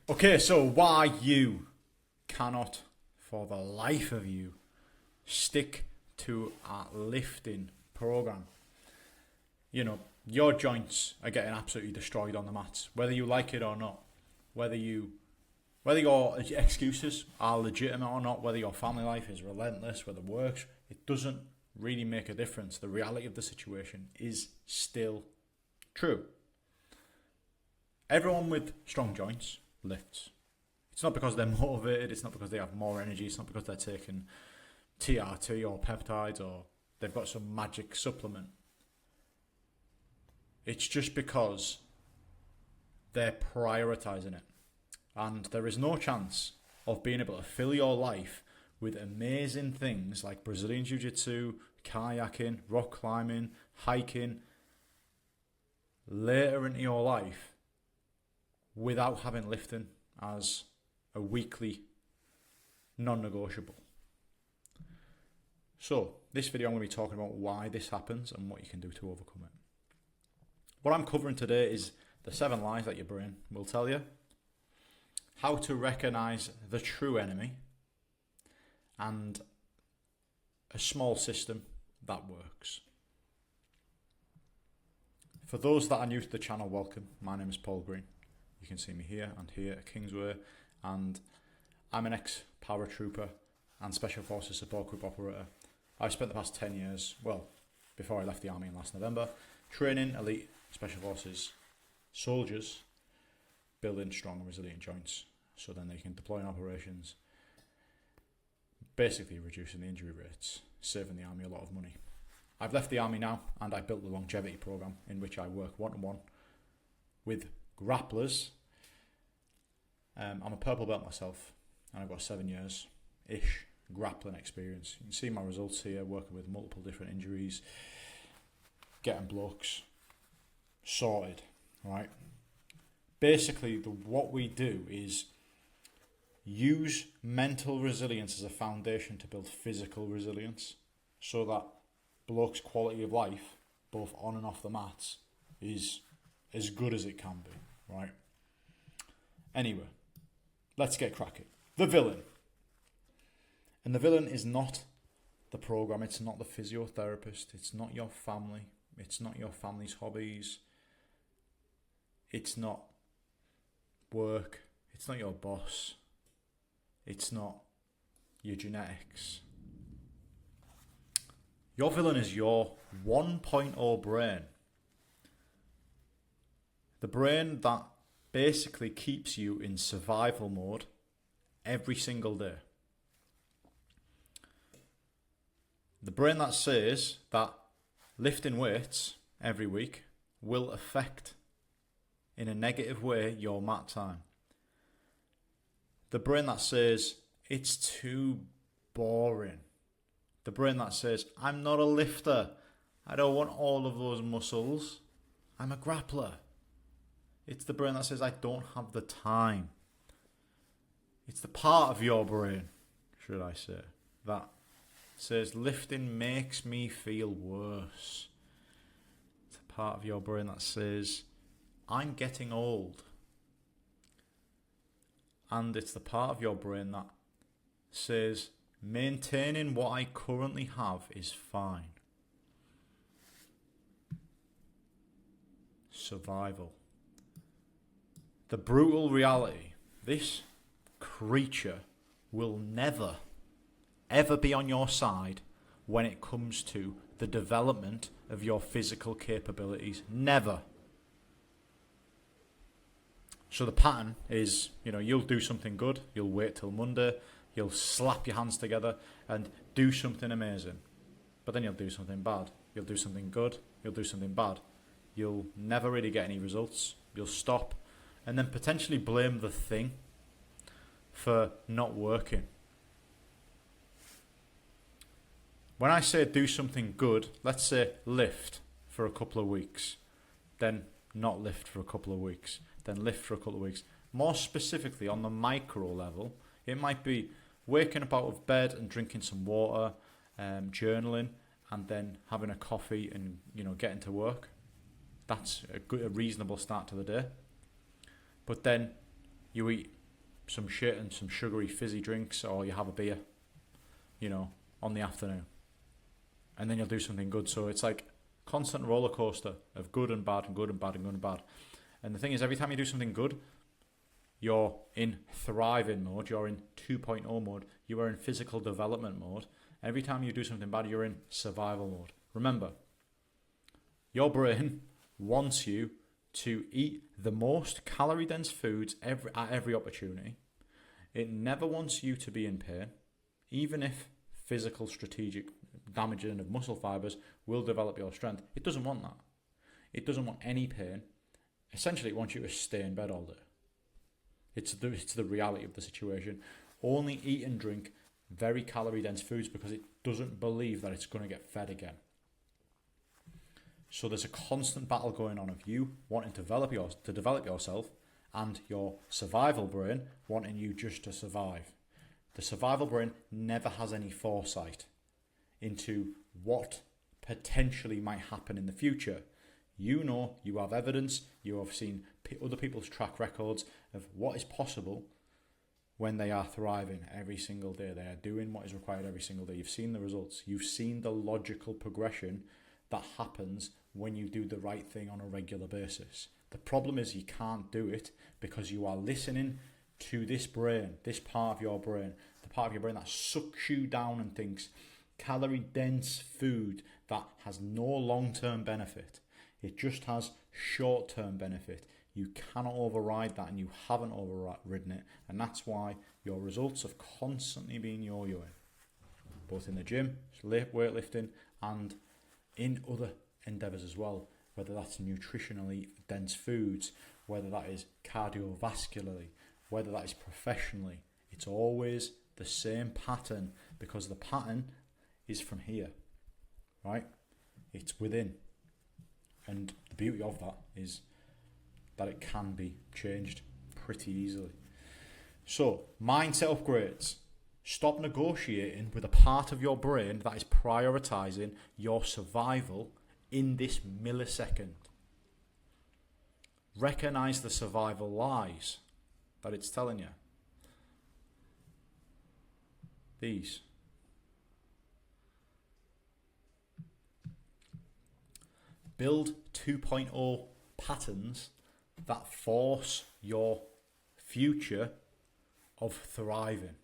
Okay, so why you cannot, for the life of you, stick to a lifting program. Your joints are getting absolutely destroyed on the mats, whether you like it or not. Whether you, whether your excuses are legitimate or not, whether your family life is relentless, whether it works, it doesn't really make a difference. The reality of the situation is still true. Everyone with strong joints lifts. It's not because they're motivated, it's not because they have more energy, it's not because they're taking TRT or peptides or they've got some magic supplement. It's just because they're prioritizing it. And there is no chance of being able to fill your life with amazing things like Brazilian Jiu Jitsu, kayaking, rock climbing, hiking later into your life without having lifting as a weekly non-negotiable. So, this video I'm going to be talking about why this happens and what you can do to overcome it. What I'm covering today is the 7 lies that your brain will tell you, how to recognize the true enemy, and a small system that works. For those that are new to the channel, welcome. My name is Paul Green. You can see me here and here at Kingsway, and I'm an ex-paratrooper and Special Forces Support Group operator. I've spent the past 10 years, well, before I left the army in last November, training elite Special Forces soldiers, building strong and resilient joints so then they can deploy in operations, basically reducing the injury rates, saving the army a lot of money. I've left the army now and I built the longevity program in which I work one-to-one with grapplers. I'm a purple belt myself and I've got 7 years-ish grappling experience. You can see my results here, working with multiple different injuries, getting blokes sorted, right? Basically, what we do is use mental resilience as a foundation to build physical resilience so that blokes' quality of life, both on and off the mats, is as good as it can be, right? Anyway, let's get cracking. The villain. And the villain is not the program, it's not the physiotherapist, it's not your family, it's not your family's hobbies, it's not work, it's not your boss, it's not your genetics. Your villain is your 1.0 brain. The brain that basically keeps you in survival mode every single day. The brain that says that lifting weights every week will affect in a negative way your mat time. The brain that says it's too boring. The brain that says I'm not a lifter. I don't want all of those muscles. I'm a grappler. It's the brain that says I don't have the time. It's the part of your brain, should I say, that says lifting makes me feel worse. It's a part of your brain that says I'm getting old. And it's the part of your brain that says maintaining what I currently have is fine. Survival. The brutal reality, this creature will never, ever be on your side when it comes to the development of your physical capabilities. Never. So the pattern is, you'll do something good, you'll wait till Monday, you'll slap your hands together and do something amazing. But then you'll do something bad. You'll do something good, you'll do something bad. You'll never really get any results. You'll stop and then potentially blame the thing for not working. When I say do something good, let's say lift for a couple of weeks, then not lift for a couple of weeks, then lift for a couple of weeks. More specifically, on the micro level, it might be waking up out of bed and drinking some water, journaling, and then having a coffee and getting to work. That's a reasonable start to the day. But then you eat some shit and some sugary fizzy drinks, or you have a beer, on the afternoon. And then you'll do something good. So it's like constant roller coaster of good and bad and good and bad and good and bad. And the thing is, every time you do something good, you're in thriving mode, you're in 2.0 mode, you are in physical development mode. Every time you do something bad, you're in survival mode. Remember, your brain wants you to eat the most calorie dense foods at every opportunity. It never wants you to be in pain, even if physical strategic damaging of muscle fibers will develop your strength. It doesn't want that. It doesn't want any pain. Essentially, it wants you to stay in bed all day. It's the reality of the situation. Only eat and drink very calorie dense foods because it doesn't believe that it's going to get fed again. So there's a constant battle going on of you wanting to develop yourself and your survival brain wanting you just to survive. The survival brain never has any foresight into what potentially might happen in the future. You have evidence, you have seen other people's track records of what is possible when they are thriving every single day. They are doing what is required every single day. You've seen the results. You've seen the logical progression that happens when you do the right thing on a regular basis. The problem is you can't do it because you are listening to this brain, this part of your brain, the part of your brain that sucks you down and thinks calorie dense food that has no long-term benefit. It just has short-term benefit. You cannot override that, and you haven't overridden it, and that's why your results have constantly been yo-yoing, both in the gym, weightlifting, and in other endeavours as well, whether that's nutritionally dense foods, whether that is cardiovascularly, whether that is professionally. It's always the same pattern because the pattern is from here, right? It's within. And the beauty of that is that it can be changed pretty easily. So, mindset upgrades. Stop negotiating with a part of your brain that is prioritizing your survival in this millisecond. Recognize the survival lies that it's telling you. These. Build 2.0 patterns that force your future of thriving.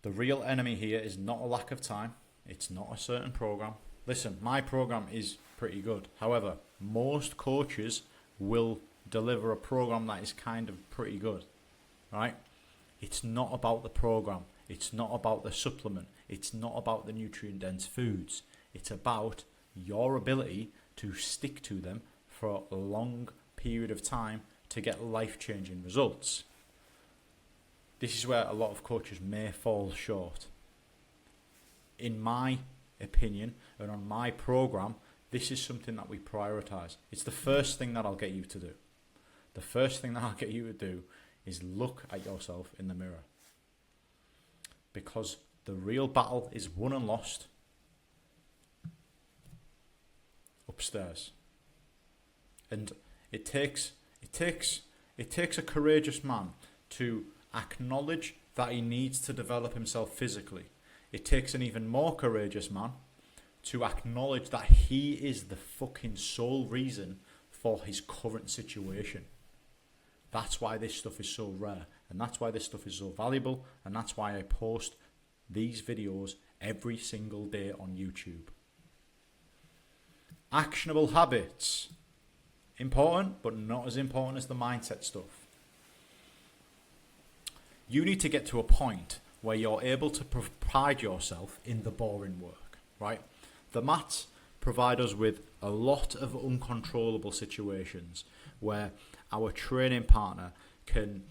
The real enemy here is not a lack of time. It's not a certain program. Listen, my program is pretty good. However, most coaches will deliver a program that is kind of pretty good, right? It's not about the program. It's not about the supplement. It's not about the nutrient-dense foods. It's about your ability to stick to them for a long period of time to get life-changing results. This is where a lot of coaches may fall short. In my opinion, and on my program, this is something that we prioritize. It's the first thing that I'll get you to do. The first thing that I'll get you to do is look at yourself in the mirror. Because the real battle is won and lost upstairs. And it takes a courageous man to acknowledge that he needs to develop himself physically. It takes an even more courageous man to acknowledge that he is the fucking sole reason for his current situation. That's why this stuff is so rare, and that's why this stuff is so valuable, and that's why I post these videos every single day on YouTube. Actionable habits. Important, but not as important as the mindset stuff. You need to get to a point where you're able to pride yourself in the boring work, right? The maths provide us with a lot of uncontrollable situations where our training partner can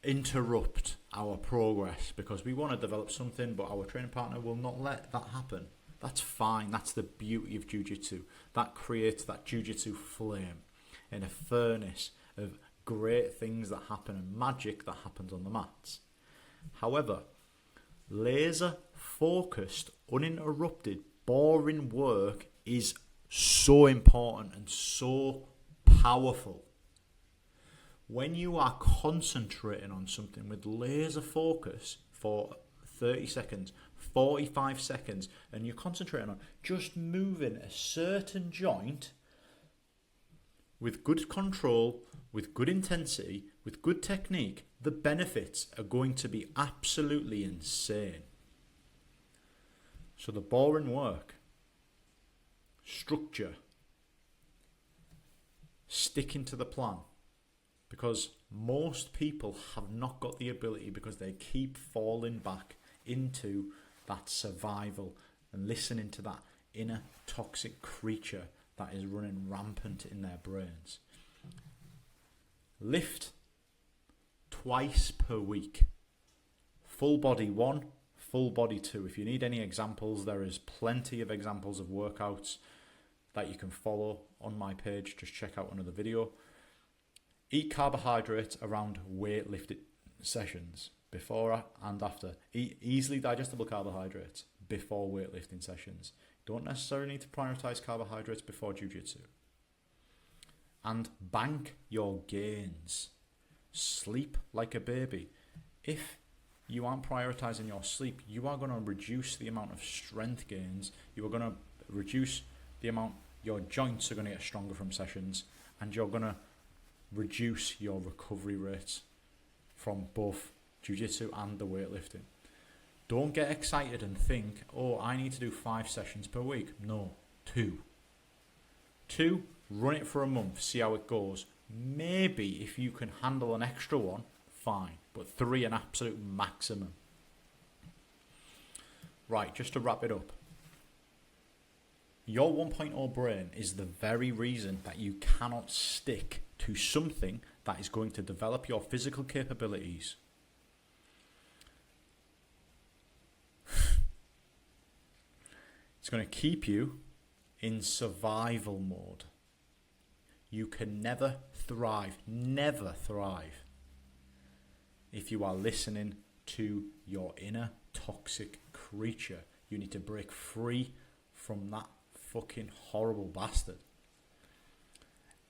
interrupt our progress because we want to develop something, but our training partner will not let that happen. That's fine. That's the beauty of jiu-jitsu. That creates that jiu-jitsu flame and a furnace of great things that happen and magic that happens on the mats. However, laser focused, uninterrupted, boring work is so important and so powerful. When you are concentrating on something with laser focus for 30 seconds, 45 seconds, and you're concentrating on just moving a certain joint with good control, with good intensity, with good technique, the benefits are going to be absolutely insane. So the boring work, structure, sticking to the plan, because most people have not got the ability because they keep falling back into that survival and listening to that inner toxic creature that is running rampant in their brains. Lift twice per week. Full body 1, full body 2. If you need any examples, there is plenty of examples of workouts that you can follow on my page. Just check out another video. Eat carbohydrates around weightlifting sessions, before and after. Eat easily digestible carbohydrates before weightlifting sessions. Don't necessarily need to prioritize carbohydrates before jiu-jitsu. And bank your gains. Sleep like a baby. If you aren't prioritizing your sleep, you are going to reduce the amount of strength gains. You are going to reduce the amount your joints are going to get stronger from sessions, and you're going to reduce your recovery rates from both jiu-jitsu and the weightlifting. Don't get excited and think, oh, I need to do 5 sessions per week. No, 2. 2, run it for a month, see how it goes. Maybe if you can handle an extra one, fine. But 3 an absolute maximum. Right, just to wrap it up. Your 1.0 brain is the very reason that you cannot stick to something that is going to develop your physical capabilities. It's going to keep you in survival mode. You can never thrive, if you are listening to your inner toxic creature. You need to break free from that fucking horrible bastard.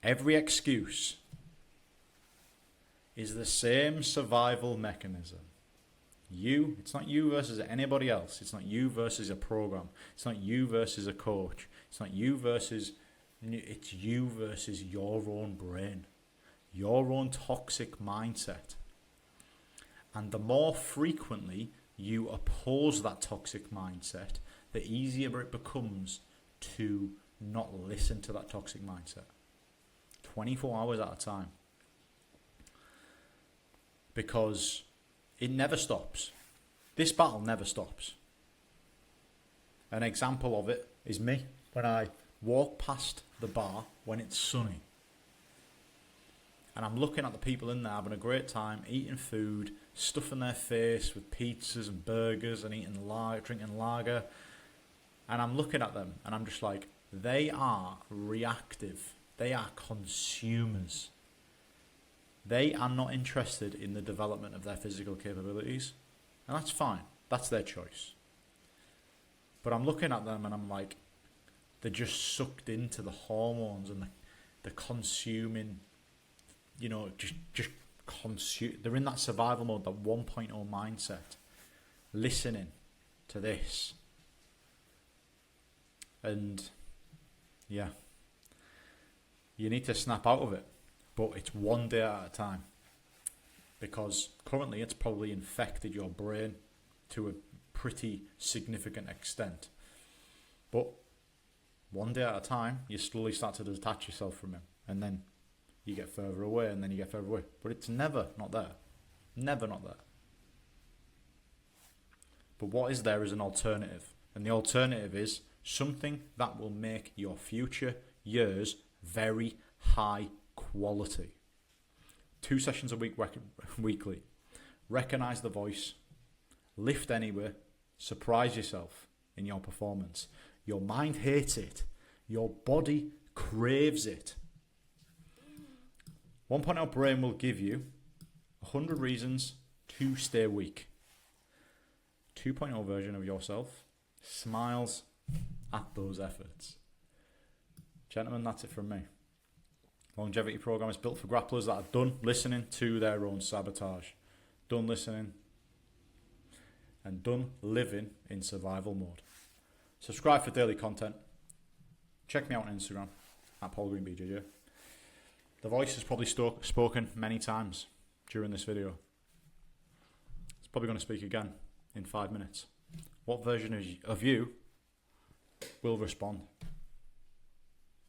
Every excuse is the same survival mechanism. It's not you versus anybody else. It's not you versus a program. It's not you versus a coach. It's not you versus, it's you versus your own brain, your own toxic mindset. And the more frequently you oppose that toxic mindset, the easier it becomes to not listen to that toxic mindset. 24 hours at a time. Because it never stops. This battle never stops. An example of it is me when I walk past the bar when it's sunny. And I'm looking at the people in there having a great time, eating food, stuffing their face with pizzas and burgers and drinking lager. And I'm looking at them and I'm just like, they are reactive. They are consumers. They are not interested in the development of their physical capabilities. And that's fine. That's their choice. But I'm looking at them and I'm like, they're just sucked into the hormones and the consuming, just consume. They're in that survival mode, that 1.0 mindset, listening to this. And yeah, you need to snap out of it. But it's one day at a time, because currently it's probably infected your brain to a pretty significant extent. But one day at a time, you slowly start to detach yourself from him, and then you get further away, and then you get further away. But it's never not there. Never not there. But what is there is an alternative. And the alternative is something that will make your future years very high quality. 2 sessions a week, weekly. Recognize the voice. Lift anywhere. Surprise yourself in your performance. Your mind hates it. Your body craves it. 1.0 Brain will give you 100 reasons to stay weak. 2.0 version of yourself smiles at those efforts. Gentlemen, that's it from me. Longevity program is built for grapplers that are done listening to their own sabotage, done listening, and done living in survival mode. Subscribe for daily content. Check me out on Instagram at Paul Green BJJ. The voice has probably spoken many times during this video. It's probably going to speak again in 5 minutes. What version of you will respond?